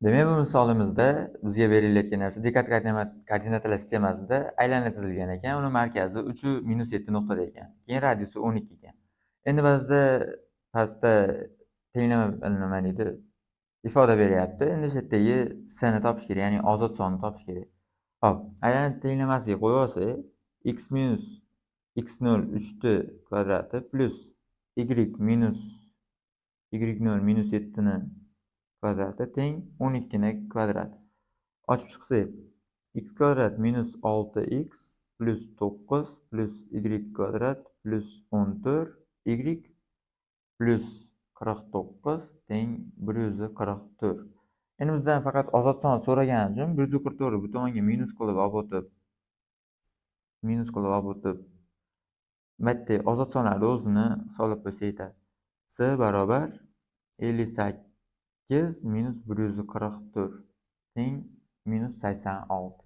Demak, bu misolimizda bizga berilayotgan narsa dekat koordinatalar sistemasida aylana chizilgan ekan. Uni markazi 3-7 nuqtada ekan. Keyin radiusi 12 ekan. Endi bizda pastda tenglama nima deydi? Ifoda beryapti. Endi shu yerdagi s ni topish kerak, ya'ni ozod sonni topish kerak. Hop, aylana tenglamasiga qo'yib olsak, x minus x0 3 kvadrati plus y minus y0 minus 7 ni kvadrati teng 12 ni kvadrati. Ochib chiqsak, x kvadrat minus 6x plus 9 plus y kvadrat plus 14 y plus 49 teng 144. Endi bizdan faqat ozod son so'ragani uchun 144 bu tomonga minus qilib olib o'tib, bitta ozod sonlarni o'zini solib qo'ysa yetadi. S barobar 58 minus 144 teng minus 86.